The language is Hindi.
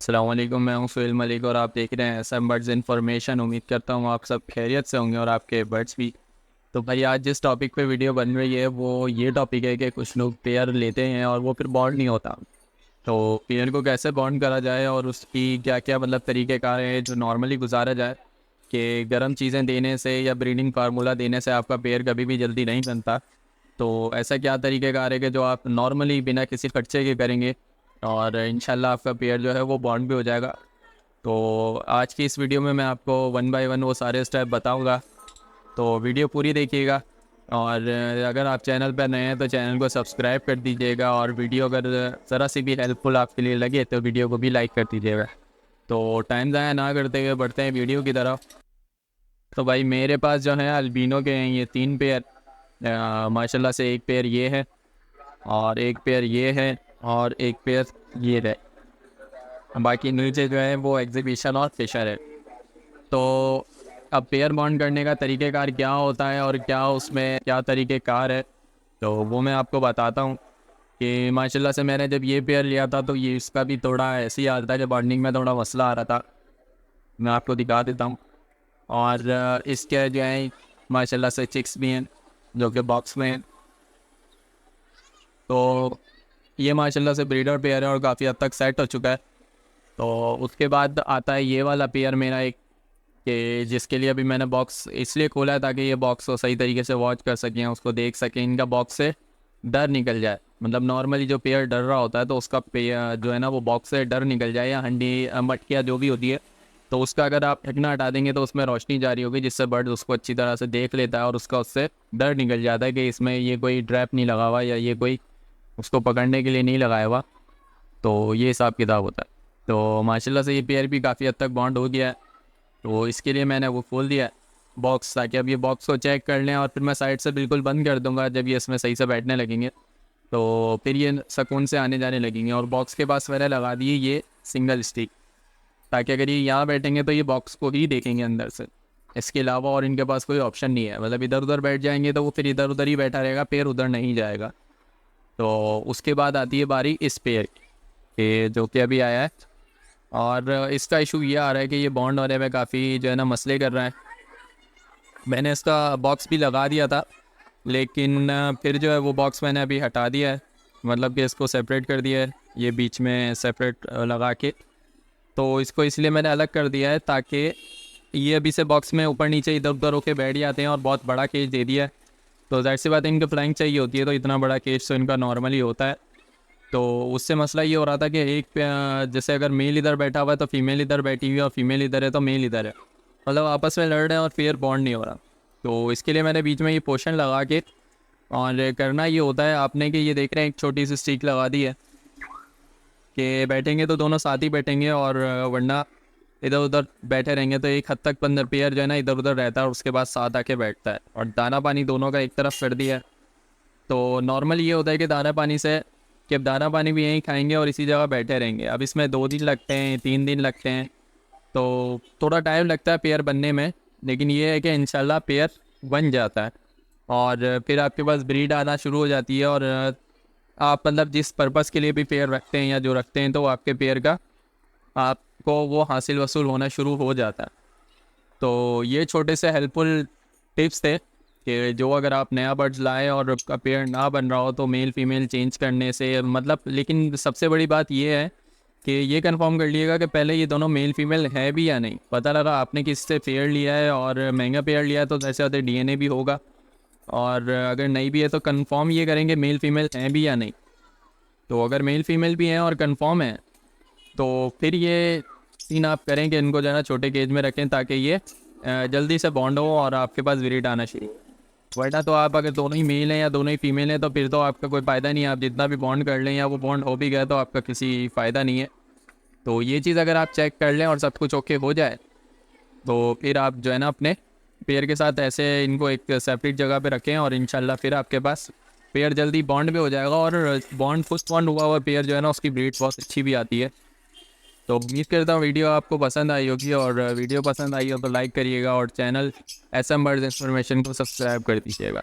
अस्सलाम वालेकुम, मैं हूं सुहेल मलिक और आप देख रहे हैं एसएम बर्ड्स इन्फॉर्मेशन। उम्मीद करता हूं आप सब खैरियत से होंगे और आपके बर्ड्स भी। तो भाई आज जिस टॉपिक पे वीडियो बन रही है वो ये टॉपिक है कि कुछ लोग पेयर लेते हैं और वो फिर बॉन्ड नहीं होता। तो पेयर को कैसे बॉन्ड करा जाए और उसकी क्या क्या मतलब तरीक़ेकार है जो नॉर्मली गुजारा जाए कि गर्म चीज़ें देने से या ब्रीडिंग फार्मूला देने से आपका पेयर कभी भी जल्दी नहीं बनता। तो ऐसा क्या तरीक़ेकार है कि जो आप नॉर्मली बिना किसी खर्चे के करेंगे और इंशाल्लाह आपका पेयर जो है वो बॉन्ड भी हो जाएगा। तो आज की इस वीडियो में मैं आपको वन बाय वन वो सारे स्टेप बताऊंगा, तो वीडियो पूरी देखिएगा। और अगर आप चैनल पर नए हैं तो चैनल को सब्सक्राइब कर दीजिएगा और वीडियो अगर ज़रा सी भी हेल्पफुल आपके लिए लगे तो वीडियो को भी लाइक कर दीजिएगा। तो टाइम ज़ाया ना करते हुए बढ़ते हैं वीडियो की तरफ। तो भाई मेरे पास जो है अल्बिनो के हैं ये 3 पेयर। माशाल्लाह से एक पेयर ये है और एक पेयर ये है और एक पेयर ये है। बाकी नीचे जो है वो एग्जीबिशन और फिशर है। तो अब पेयर बॉन्ड करने का तरीक़ेकार क्या होता है और क्या उसमें क्या तरीक़ेकार है, तो वो मैं आपको बताता हूँ। कि माशाल्लाह से मैंने जब ये पेयर लिया था तो ये इसका भी थोड़ा ऐसे ही आ रहा था कि बॉन्डिंग में थोड़ा मसला आ रहा था। मैं आपको दिखा देता हूँ। और इसके जो है माशाल्लाह से चिक्स भी हैं जो कि बॉक्स में हैं। तो ये माशाल्लाह से ब्रीडर पेयर है और काफ़ी हद तक सेट हो चुका है। तो उसके बाद आता है ये वाला पेयर मेरा एक, कि जिसके लिए अभी मैंने बॉक्स इसलिए खोला है ताकि ये बॉक्स को सही तरीके से वॉच कर सकें, उसको देख सकें, इनका बॉक्स से डर निकल जाए। मतलब नॉर्मली जो पेयर डर रहा होता है तो उसका पेयर जो है ना वो बॉक्स से डर निकल जाए, या हंडी मटकिया जो भी होती है तो उसका अगर आप ढकना हटा देंगे तो उसमें रोशनी जारी होगी जिससे बर्ड उसको अच्छी तरह से देख लेता है और उसका उससे डर निकल जाता है कि इसमें ये कोई ट्रैप नहीं लगा हुआ या ये कोई उसको पकड़ने के लिए नहीं लगाया हुआ। तो ये हिसाब किताब होता है। तो माशाल्लाह से ये पेयर भी काफ़ी हद तक बॉन्ड हो गया है। तो इसके लिए मैंने वो खोल दिया है बॉक्स, ताकि अब ये बॉक्स को चेक कर लें और फिर मैं साइड से बिल्कुल बंद कर दूंगा जब ये इसमें सही से बैठने लगेंगे। तो फिर ये सुकून से आने जाने लगेंगे। और बॉक्स के पास मैंने लगा दिए ये सिंगल स्टिक, ताकि अगर ये यहाँ बैठेंगे तो ये बॉक्स को ही देखेंगे अंदर से, इसके अलावा और इनके पास कोई ऑप्शन नहीं है। मतलब इधर उधर बैठ जाएंगे तो वो फिर इधर उधर ही बैठा रहेगा, पेड़ उधर नहीं जाएगा। तो उसके बाद आती है बारी इस पेयर की, जो कि अभी आया है। और इसका इशू ये आ रहा है कि ये बॉन्ड होने में काफ़ी जो है ना मसले कर रहा है। मैंने इसका बॉक्स भी लगा दिया था, लेकिन फिर जो है वो बॉक्स मैंने अभी हटा दिया है। मतलब कि इसको सेपरेट कर दिया है, ये बीच में सेपरेट लगा के। तो इसको इसलिए मैंने अलग कर दिया है ताकि ये अभी से बॉक्स में ऊपर नीचे इधर उधर होके बैठ जाते हैं और बहुत बड़ा केज दे दिया है। तो जाहिर सी बात है इनको फ्लाइंग चाहिए होती है, तो इतना बड़ा केज तो इनका नॉर्मली होता है। तो उससे मसला ये हो रहा था कि एक जैसे अगर मेल इधर बैठा हुआ है तो फीमेल इधर बैठी हुई है और फीमेल इधर है तो मेल इधर है, मतलब आपस में लड़ रहे हैं और फिर बॉन्ड नहीं हो रहा। तो इसके लिए मैंने बीच में ये पोर्शन लगा के, और करना ये होता है आपने कि ये देख रहे हैं एक छोटी सी स्टिक लगा दी है कि बैठेंगे तो दोनों साथ ही बैठेंगे, और वरना इधर उधर बैठे रहेंगे तो एक हद तक पंद्रह पेयर जो है ना इधर उधर रहता है और उसके बाद साथ आके बैठता है। और दाना पानी दोनों का एक तरफ कर दिया है। तो नॉर्मल ये होता है कि दाना पानी से, कि अब दाना पानी भी यहीं खाएंगे और इसी जगह बैठे रहेंगे। अब इसमें 2 दिन लगते हैं, 3 दिन लगते हैं, तो थोड़ा टाइम लगता है पेयर बनने में। लेकिन ये है कि इंशाल्लाह पेयर बन जाता है और फिर आपके पास ब्रीड आना शुरू हो जाती है। और आप मतलब जिस पर्पज़ के लिए भी पेयर रखते हैं या जो रखते हैं तो आपके पेयर का आपको वो हासिल वसूल होना शुरू हो जाता है। तो ये छोटे से हेल्पफुल टिप्स थे कि जो अगर आप नया बर्ड्स लाएँ और आपका पेयर ना बन रहा हो तो मेल फीमेल चेंज करने से मतलब, लेकिन सबसे बड़ी बात ये है कि ये कंफर्म कर लीजिएगा कि पहले ये दोनों मेल फीमेल है भी या नहीं। पता लगा आपने किससे पेयर लिया है और महंगा पेयर लिया है तो जैसे होते डीएनए भी होगा, और अगर नहीं भी है तो कंफर्म ये करेंगे मेल फीमेल हैं भी या नहीं। तो अगर मेल फीमेल भी हैं और कंफर्म है तो फिर ये सीन आप करें कि इनको जो है ना छोटे केज में रखें ताकि ये जल्दी से बॉन्ड हो और आपके पास ब्रीड आना शुरू हो। वरना तो आप अगर दोनों ही मेल हैं या दोनों ही फीमेल हैं तो फिर तो आपका कोई फ़ायदा नहीं है। आप जितना भी बॉन्ड कर लें या वो बॉन्ड हो भी गया तो आपका किसी फ़ायदा नहीं है। तो ये चीज़ अगर आप चेक कर लें और सब कुछ ओके हो जाए तो फिर आप जो है ना अपने पेयर के साथ ऐसे इनको एक सेपरेट जगह पे रखें और इंशाल्लाह फिर आपके पास पेयर जल्दी बॉन्ड भी हो जाएगा। और बॉन्ड फुस्ट बॉन्ड हुआ हुआ पेयर जो है ना उसकी ब्रीड बहुत अच्छी भी आती है। तो उम्मीद करता हूँ वीडियो आपको पसंद आई होगी, और वीडियो पसंद आई हो तो लाइक करिएगा और चैनल एसएम बर्ड्स इन्फॉर्मेशन को सब्सक्राइब कर दीजिएगा।